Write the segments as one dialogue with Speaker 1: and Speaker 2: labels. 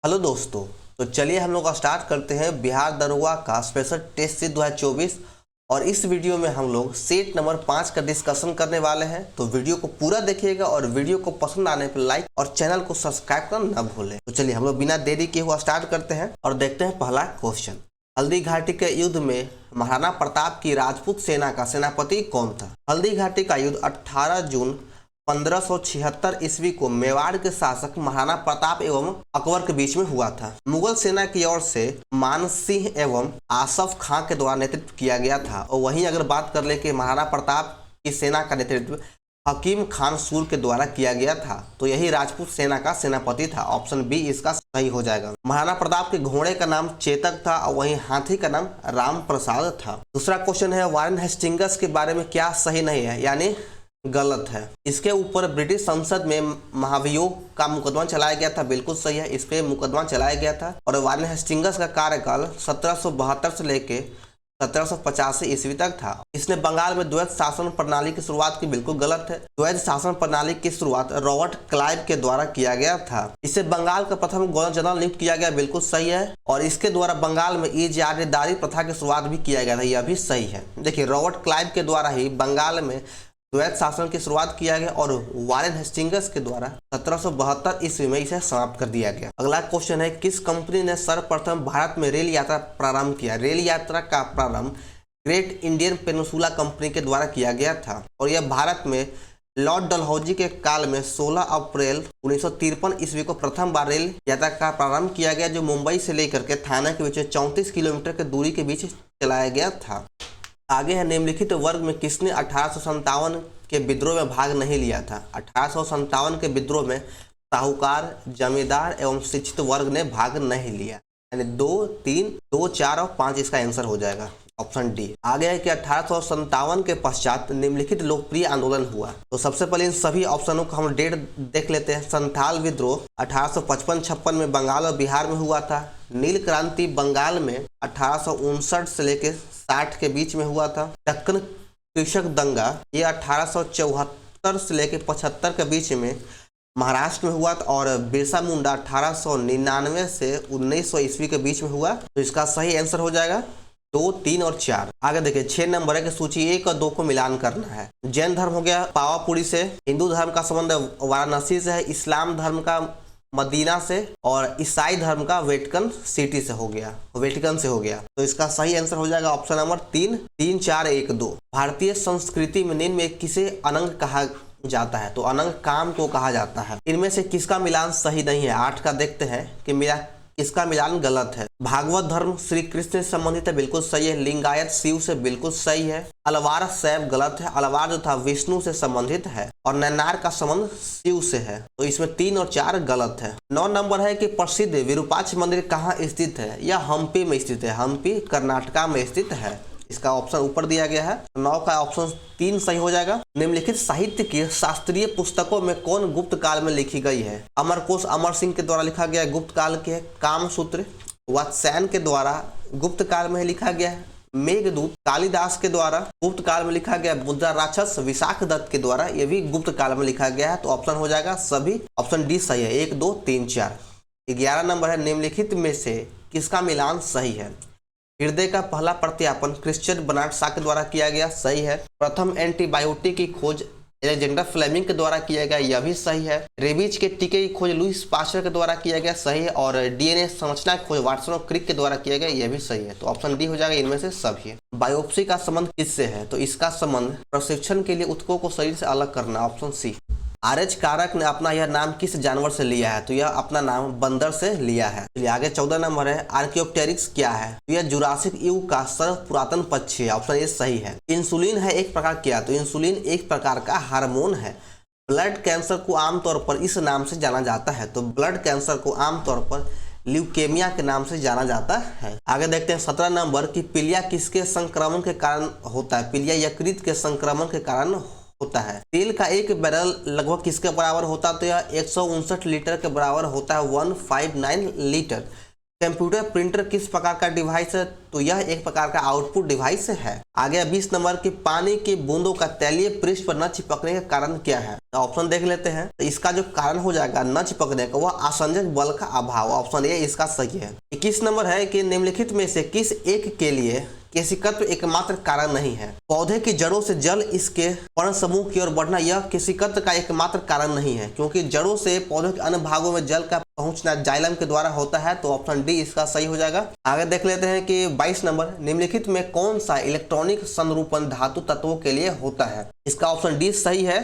Speaker 1: Hello दोस्तों, तो चलिए हम लोग स्टार्ट करते हैं बिहार दरोगा का स्पेशल टेस्ट सीरीज 2024। और इस वीडियो में हम लोग सेट नंबर 5 का डिस्कशन करने वाले हैं। तो वीडियो को पूरा देखिएगा और वीडियो को पसंद आने पर लाइक और चैनल को सब्सक्राइब करना ना भूलें। तो चलिए हम लोग बिना देरी किए हुआ स्टार्ट करते हैं और देखते हैं पहला क्वेश्चन। हल्दी घाटी के युद्ध में महाराणा प्रताप की राजपूत सेना का सेनापति कौन था? हल्दी घाटी का युद्ध 18 जून 1576 ईस्वी को मेवाड़ के शासक महाराणा प्रताप एवं अकबर के बीच में हुआ था। मुगल सेना की ओर से मान सिंह एवं आसफ खां के द्वारा नेतृत्व किया गया था। और वहीं अगर बात कर ले कि महाराणा प्रताप की सेना का नेतृत्व हकीम खान सूर के द्वारा किया गया था, तो यही राजपूत सेना का सेनापति था। ऑप्शन बी इसका सही हो जाएगा। महाराणा प्रताप के घोड़े का नाम चेतक था और वहीं हाथी का नाम राम प्रसाद था। दूसरा क्वेश्चन है, वारेन हेस्टिंग्स के बारे में क्या सही नहीं है, यानी गलत है? इसके ऊपर ब्रिटिश संसद में महाभियोग का मुकदमा चलाया गया था। बिल्कुल सही है, इस पे मुकदमा चलाया गया था। और वारेन हेस्टिंग्स का कार्यकाल 1772 से लेके 1785 ईस्वी तक था। इसने बंगाल में द्वैत शासन प्रणाली की शुरुआत की। बिल्कुल गलत है। द्वैत शासन प्रणाली की शुरुआत रॉबर्ट क्लाइव के द्वारा किया गया था। इसे बंगाल का प्रथम गवर्नर जनरल नियुक्त किया गया। बिल्कुल सही है। और इसके द्वारा बंगाल में इजारेदारी प्रथा की शुरुआत भी किया गया था। यह भी सही है। देखिए, रॉबर्ट क्लाइव के द्वारा ही बंगाल में द्वैत शासन की शुरुआत किया गया और वारेन हेस्टिंग्स के द्वारा 1772 ईस्वी में इसे समाप्त कर दिया गया। अगला क्वेश्चन है, किस कंपनी ने सर्वप्रथम भारत में रेल यात्रा प्रारंभ किया? रेल यात्रा का प्रारंभ ग्रेट इंडियन पेनिनसुला कंपनी के द्वारा किया गया था। और यह भारत में लॉर्ड डलहौजी के काल में 16 अप्रैल 1953 ईस्वी को प्रथम बार रेल यात्रा का प्रारंभ किया गया, जो मुंबई से लेकर के थाने के बीच 34 किलोमीटर की दूरी के बीच चलाया गया था। आगे है, निम्नलिखित वर्ग में किसने 1857 के विद्रोह में भाग नहीं लिया था? 1857 के विद्रोह में साहूकार, जमींदार एवं शिक्षित वर्ग ने भाग नहीं लिया। यानी 2, 3, 2, 4 और 5 इसका आंसर हो जाएगा। Option D. आगे है कि 1857 के पश्चात निम्नलिखित लोकप्रिय आंदोलन हुआ। तो सबसे पहले इन सभी ऑप्शनों को हम डेट देख लेते हैं। संथाल विद्रोह 1855-56 में बंगाल और बिहार में हुआ था। नील क्रांति बंगाल में 1859 से लेकर 60 के बीच में हुआ था। दक्कन कृषक दंगा ये 1874 से लेकर 75 के बीच में महाराष्ट्र में हुआ था। और बिरसा मुंडा 1899 से 1900 ईस्वी के बीच में हुआ। तो इसका सही आंसर हो जाएगा 2, 3 और 4। आगे देखिए, 6 नंबर है कि सूची 1 और 2 को मिलान करना है। जैन धर्म हो गया पावापुरी से, हिंदू धर्म का संबंध वाराणसी से है, इस्लाम धर्म का मदीना से, और ईसाई धर्म का वेटिकन सिटी से हो गया, वेटिकन से हो गया। तो इसका सही आंसर हो जाएगा ऑप्शन नंबर 3, 3, 4, 1, 2। भारतीय संस्कृति में निम्न में किसे अनंग कहा जाता है? तो अनंग काम को कहा जाता है। इनमें से किसका मिलान सही नहीं है? 8 का देखते हैं कि मेरा इसका मिलान गलत है। भागवत धर्म श्री कृष्ण से संबंधित है। बिल्कुल सही है। लिंगायत शिव से बिल्कुल सही है। अलवार शैव गलत है। अलवार जो था विष्णु से संबंधित है और नैनार का संबंध शिव से है। तो इसमें 3 और 4 गलत है। 9 नंबर है कि प्रसिद्ध विरूपाक्ष मंदिर कहाँ स्थित है? यह हम्पी में स्थित है। हम्पी कर्नाटका में स्थित है। इसका ऑप्शन ऊपर दिया गया है। 9 का ऑप्शन 3 सही हो जाएगा। निम्नलिखित साहित्य की शास्त्रीय पुस्तकों में कौन गुप्त काल में लिखी गई है? अमरकोश अमर सिंह के द्वारा लिखा गया है, गुप्त काल के है। कामसूत्र वात्स्यायन के द्वारा गुप्त काल में लिखा गया है। मेघदूत कालिदास के द्वारा गुप्त काल में लिखा गया। मुद्रा राक्षस विशाख दत्त के द्वारा यह भी गुप्त काल में लिखा गया है। तो ऑप्शन हो जाएगा सभी। ऑप्शन डी सही है। 1, 2, 3, 4। 11 नंबर है, निम्नलिखित में से किसका मिलान सही है? हृदय का पहला प्रत्यापन क्रिश्चियन बर्नार्ड शॉ के द्वारा किया गया। सही है। प्रथम एंटीबायोटिक की खोज अलेक्जेंडर फ्लेमिंग के द्वारा किया गया। यह भी सही है। रेबीज के टीके की खोज लुईस पास्चर के द्वारा किया गया। सही है। और डीएनए संरचना की खोज वाटसन और क्रिक के द्वारा किया गया। यह भी सही है। तो ऑप्शन डी हो जाएगा। इनमें से सभी है। बायोप्सी का संबंध किससे है? तो इसका संबंध प्रशिक्षण के लिए ऊतकों को शरीर से अलग करना। Option C. आर्य कारक ने अपना यह नाम किस जानवर से लिया है? तो यह अपना नाम बंदर से लिया है। चलिए आगे 14 नंबर है, आर्कियोप्टेरिक्स क्या है? तो यह जुरासिक युग का सर्व पुरातन पक्षी है। ऑप्शन ए सही है। इंसुलिन है एक प्रकार क्या? तो इंसुलिन एक प्रकार का हार्मोन है। ब्लड कैंसर को आमतौर पर इस नाम से जाना जाता है। तो ब्लड कैंसर को आमतौर पर ल्यूकेमिया के नाम से जाना जाता है। आगे देखते हैं 17 नंबर की पीलिया किसके संक्रमण के कारण होता है? पीलिया यकृत के संक्रमण के कारण होता है। तेल का एक बैरल लगभग किसके बराबर होता है? तो यह 159 लीटर के बराबर होता है। 159 लीटर। कंप्यूटर प्रिंटर किस प्रकार का डिवाइस है? तो यह एक प्रकार का आउटपुट डिवाइस है। आगे 20 नंबर की पानी की बूंदों का तैलीय पृष्ठ पर न चिपकने का कारण क्या है? तो ऑप्शन देख लेते हैं। तो इसका जो कारण हो जाएगा न चिपकने का, वह आसंजक बल का अभाव। ऑप्शन ए इसका सही है। 21 नंबर है कि निम्नलिखित में से किस एक के लिए केशिकत्व एकमात्र कारण नहीं है? पौधे की जड़ों से जल इसके पर्ण समूह की ओर बढ़ना यह केशिकत्व का एकमात्र कारण नहीं है, क्योंकि जड़ों से पौधे के अन्य भागों में जल का पहुंचना जाइलम के द्वारा होता है। तो ऑप्शन डी इसका सही हो जाएगा। आगे देख लेते हैं कि 22 नंबर, निम्नलिखित में कौन सा इलेक्ट्रॉनिक संरूपण धातु तत्वों के लिए होता है? इसका ऑप्शन डी सही है।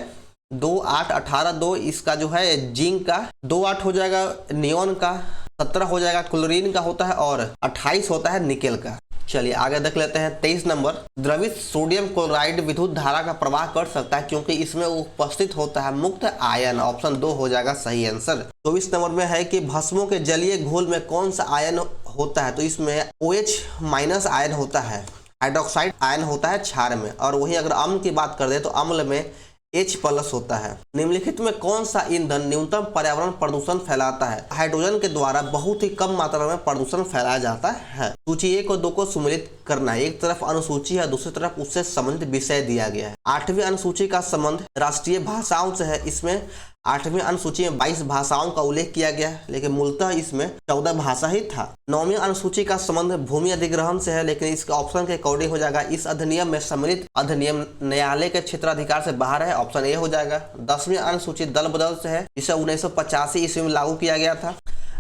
Speaker 1: 2, 8, 18, 2 इसका जो है जिंक का, 2, 8 हो जाएगा नियोन का, 17 हो जाएगा क्लोरीन का होता है और 28 होता है निकेल का। चलिए आगे देख लेते हैं। 23 नंबर, द्रवित सोडियम क्लोराइड विद्युत धारा का प्रवाह कर सकता है क्योंकि इसमें उपस्थित होता है मुक्त आयन। ऑप्शन 2 हो जाएगा सही आंसर। 24 नंबर में है कि भस्मों के जलीय घोल में कौन सा आयन होता है? तो इसमें OH- आयन होता है, हाइड्रोक्साइड आयन होता है क्षार में, और वहीं अगर अम्ल की बात कर दे तो अम्ल में H+ होता है। निम्नलिखित में कौन सा ईंधन न्यूनतम पर्यावरण प्रदूषण फैलाता है? हाइड्रोजन के द्वारा बहुत ही कम मात्रा में प्रदूषण फैलाया जाता है। सूची 1 और 2 को सम्मिलित करना। एक तरफ अनुसूची है, दूसरी तरफ उससे संबंधित विषय दिया गया है। 8वीं अनुसूची का संबंध राष्ट्रीय भाषाओं से है। इसमें 8वीं अनुसूची में 22 भाषाओं का उल्लेख किया गया है, लेकिन मूलतः इसमें 14 भाषा ही था। 9वीं अनुसूची का संबंध भूमि अधिग्रहण से है, लेकिन इसके ऑप्शन के अकॉर्डिंग हो जाएगा इस अधिनियम में सम्मिलित अधिनियम न्यायालय के क्षेत्राधिकार से बाहर है। ऑप्शन ए हो जाएगा। 10वीं अनुसूची दल बदल से है, इसे 1985 ईस्वी में लागू किया गया था।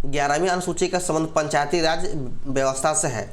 Speaker 1: 11वीं अनुसूची का संबंध पंचायती राज व्यवस्था से है।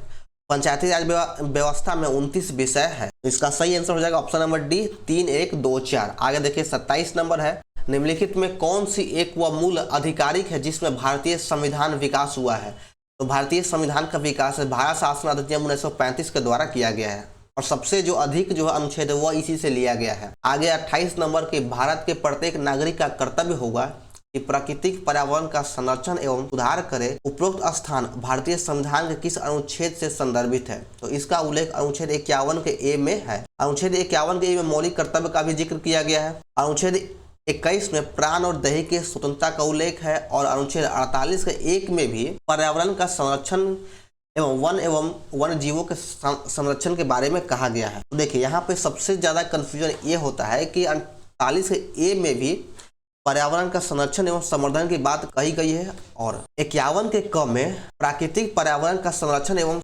Speaker 1: पंचायती राज व्यवस्था में 29 विषय है। इसका सही आंसर हो जाएगा ऑप्शन नंबर डी, 3, 1, 2, 4। आगे देखिए 27 नंबर है, निम्नलिखित में कौन सी एक व मूल आधिकारिक है जिसमें भारतीय संविधान विकास हुआ है? तो भारतीय संविधान का विकास भारत शासन अधिनियम 1935 के द्वारा किया गया है, और सबसे जो अधिक जो अनुच्छेद है वह इसी से लिया गया है। आगे 28 नंबर के, भारत के प्रत्येक नागरिक का कर्तव्य होगा कि प्राकृतिक पर्यावरण का संरक्षण एवं सुधार करे। उपरोक्त स्थान भारतीय संविधान के किस अनुच्छेद से संदर्भित है? तो इसका उल्लेख अनुच्छेद 51 के ए में है। अनुच्छेद 51 के ए में मौलिक कर्तव्य का भी जिक्र किया गया है। अनुच्छेद 21 में प्राण और देह की स्वतंत्रता का उल्लेख है, और अनुच्छेद 48 के 1 में भी पर्यावरण का संरक्षण एवं वन जीवों के संरक्षण के बारे में कहा गया है। तो देखिए यहाँ पे सबसे ज्यादा कंफ्यूजन ये होता है कि 48 के ए में भी पर्यावरण का संरक्षण एवं संवर्धन की बात कही गई है, और 51 के क में प्राकृतिक पर्यावरण का संरक्षण एवं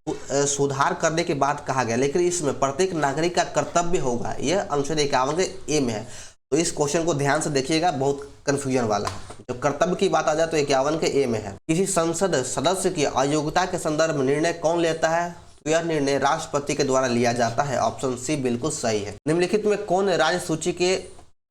Speaker 1: सुधार करने की बात कहा गया, लेकिन इसमें प्रत्येक नागरिक का कर्तव्य होगा, यह अनुच्छेद 51 के ए में है। तो इस क्वेश्चन को ध्यान से देखिएगा, बहुत कंफ्यूजन वाला है। जब कर्तव्य की बात आ जाए तो 51 के ए में है। किसी संसद सदस्य की अयोग्यता के संदर्भ में निर्णय कौन लेता है? तो यह निर्णय राष्ट्रपति के द्वारा लिया जाता है। ऑप्शन सी बिल्कुल सही है। निम्नलिखित में कौन राज्य सूची के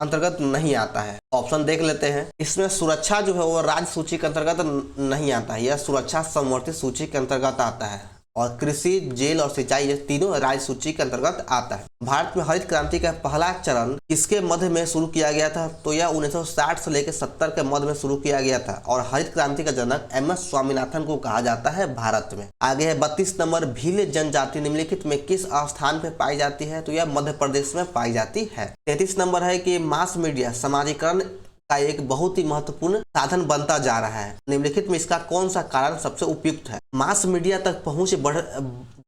Speaker 1: अंतर्गत नहीं आता है? ऑप्शन देख लेते हैं। इसमें सुरक्षा जो है वो राज्य सूची के अंतर्गत नहीं आता है, यह सुरक्षा संवर्धित सूची के अंतर्गत आता है, और कृषि, जेल और सिंचाई ये तीनों राज्य सूची के अंतर्गत आता है। भारत में हरित क्रांति का पहला चरण किसके मध्य में शुरू किया गया था? तो यह 1960 से लेकर 70 के मध्य में शुरू किया गया था, और हरित क्रांति का जनक MS स्वामीनाथन को कहा जाता है भारत में। आगे है 32 नंबर, भील जनजाति निम्नलिखित में किस स्थान पर पाई जाती है? तो यह मध्य प्रदेश में पाई जाती है। 33 नंबर है कि मास मीडिया समाजीकरण का एक बहुत ही महत्वपूर्ण साधन बनता जा रहा है। निम्नलिखित में इसका कौन सा कारण सबसे उपयुक्त है? मास मीडिया तक पहुंच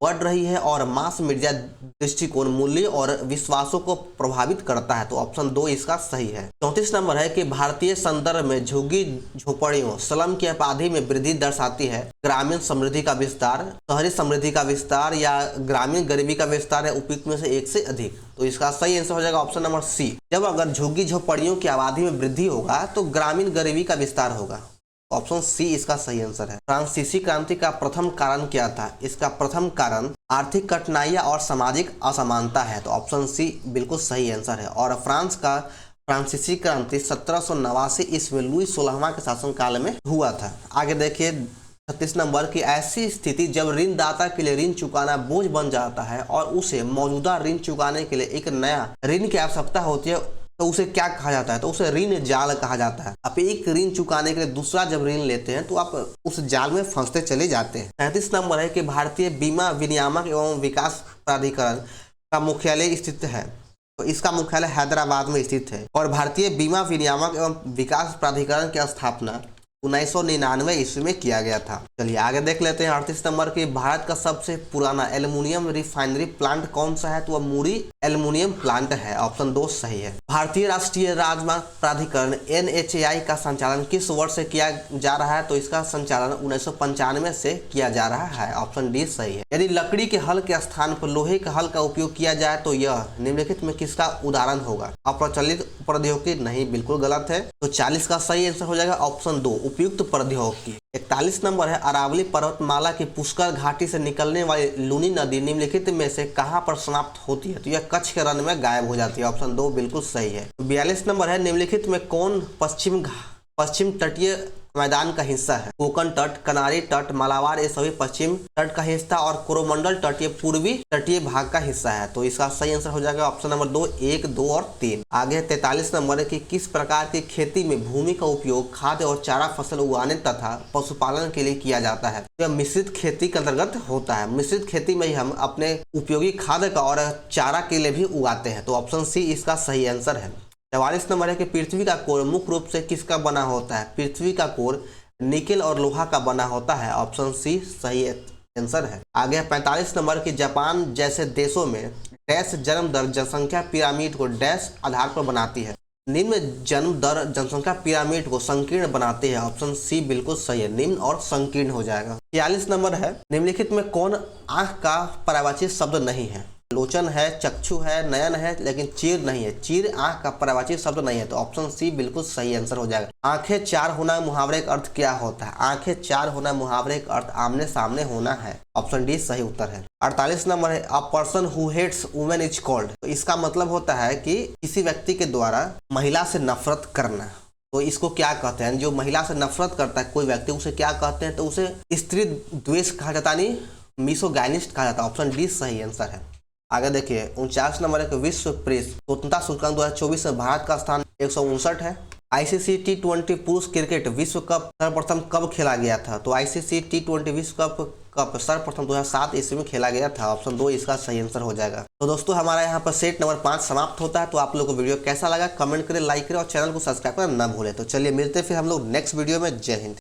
Speaker 1: बढ़ रही है, और मास मीडिया दृष्टिकोण, मूल्य और विश्वासों को प्रभावित करता है। तो ऑप्शन 2 इसका सही है। 34 नंबर है कि भारतीय संदर्भ में झुग्गी झोपड़ियों स्लम की आबादी में वृद्धि दर्शाती है। ग्रामीण समृद्धि का विस्तार, शहरी समृद्धि का विस्तार, या ग्रामीण गरीबी का विस्तार, है उपयुक्त में से एक से अधिक। तो इसका सही आंसर हो जाएगा ऑप्शन नंबर सी। जब अगर झुग्गी झोपड़ियों की आबादी में वृद्धि होगा तो ग्रामीण गरीबी का विस्तार होगा। ऑप्शन सी इसका सही आंसर है। फ्रांसीसी क्रांति का प्रथम कारण क्या था? इसका प्रथम कारण आर्थिक कठिनाइयां और सामाजिक असमानता है। तो ऑप्शन सी बिल्कुल सही आंसर है। और फ्रांस का फ्रांसीसी क्रांति 1789 ईस्वी में लुई 16वां के शासनकाल में हुआ था। आगे देखिए 36 नंबर की, ऐसी स्थिति जब ऋणदाता के लिए ऋण चुकाना बोझ बन जाता है और उसे मौजूदा ऋण चुकाने के लिए एक नया ऋण की आवश्यकता होती है तो उसे क्या कहा जाता है? तो उसे ऋण जाल कहा जाता है। आप एक ऋण चुकाने के लिए दूसरा जब ऋण लेते हैं तो आप उस जाल में फंसते चले जाते हैं। 37 नंबर है कि भारतीय बीमा विनियामक एवं विकास प्राधिकरण का मुख्यालय स्थित है। तो इसका मुख्यालय हैदराबाद में स्थित है, और भारतीय बीमा विनियामक एवं विकास प्राधिकरण की स्थापना 1999 ईस्वी में किया गया था। चलिए आगे देख लेते हैं 38 नंबर की, भारत का सबसे पुराना एल्युमिनियम रिफाइनरी प्लांट कौन सा है? तो वह मुरी एल्युमिनियम प्लांट है। ऑप्शन 2 सही है। भारतीय राष्ट्रीय राजमार्ग प्राधिकरण NHAI का संचालन किस वर्ष से किया जा रहा है? तो इसका संचालन 1995 से किया जा रहा है। ऑप्शन डी सही है। यदि लकड़ी के हल के स्थान पर लोहे के हल का उपयोग किया जाए तो यह निम्नलिखित में किसका उदाहरण होगा? अप्रचलित प्रौद्योगिकी नहीं, बिल्कुल गलत है। तो 40 का सही आंसर हो जाएगा ऑप्शन 2 उपयुक्त प्रौद्योगिकी। 41 नंबर है, अरावली पर्वतमाला की पुष्कर घाटी से निकलने वाली लूनी नदी निम्नलिखित में से कहां पर समाप्त होती है? तो यह कच्छ के रण में गायब हो जाती है। ऑप्शन 2 बिल्कुल सही है। 42 नंबर है, निम्नलिखित में कौन पश्चिम तटीय मैदान का हिस्सा है? कोकण तट, कनारी तट, मालाबार ये सभी पश्चिम तट का हिस्सा और कोरोमंडल तट ये पूर्वी तटीय भाग का हिस्सा है। तो इसका सही आंसर हो जाएगा ऑप्शन नंबर 2 1, 2 और 3। आगे 43 नंबर है कि किस प्रकार की खेती में भूमि का उपयोग खाद्य और चारा फसल उगाने तथा पशुपालन के लिए किया जाता है? यह मिश्रित खेती के अंतर्गत होता है। मिश्रित खेती में ही हम अपने उपयोगी खाद्य का और चारा के लिए भी उगाते हैं। तो ऑप्शन सी इसका सही आंसर है। 44 नंबर है कि पृथ्वी का कोर मुख्य रूप से किसका बना होता है? पृथ्वी का कोर निकेल और लोहा का बना होता है। ऑप्शन सी सही आंसर है। आगे 45 नंबर की, जापान जैसे देशों में डैश जन्म दर जनसंख्या पिरामिड को डैश आधार पर बनाती है? निम्न जन्म दर जनसंख्या पिरामिड को संकीर्ण बनाती है। ऑप्शन सी बिल्कुल सही है, निम्न और संकीर्ण हो जाएगा। 46 नंबर है, निम्नलिखित में कौन आंख का पर्यायवाची शब्द नहीं है? लोचन है, चक्षु है, नयन है, लेकिन चीर नहीं है। चीर आंख का पर्यायवाची शब्द नहीं है। तो ऑप्शन सी बिल्कुल सही आंसर हो जाएगा। आंखें चार होना मुहावरे का अर्थ क्या होता है? आंखें चार होना मुहावरे का अर्थ आमने सामने होना है। ऑप्शन डी सही उत्तर है। 48 नंबर है, a person who hates women is called. तो इसका मतलब होता है कि किसी व्यक्ति के द्वारा महिला से नफरत करना। तो इसको क्या कहते हैं? जो महिला से नफरत करता है कोई व्यक्ति, उसे क्या कहते हैं? तो उसे स्त्री द्वेष कहा जाता है, मिसोगाइनिस्ट कहा जाता है। ऑप्शन डी सही आंसर है। आगे देखिए 49 नंबर है, विश्व प्रेस स्वतंत्रता सूचकांक 2024 में भारत का स्थान 159 है। ICC T20 पुरुष क्रिकेट विश्व कप सर्वप्रथम कब खेला गया था? तो ICC T20 विश्व कप सर्वप्रथम 2007 ईस्वी में खेला गया था। ऑप्शन 2 इसका सही आंसर हो जाएगा। तो दोस्तों हमारा यहाँ पर सेट नंबर 5 समाप्त होता है। तो आप लोगों को वीडियो कैसा लगा कमेंट करें, लाइक करें और चैनल को सब्सक्राइब करना ना भूलें। तो चलिए मिलते हैं फिर हम लोग नेक्स्ट वीडियो में। जय हिंद।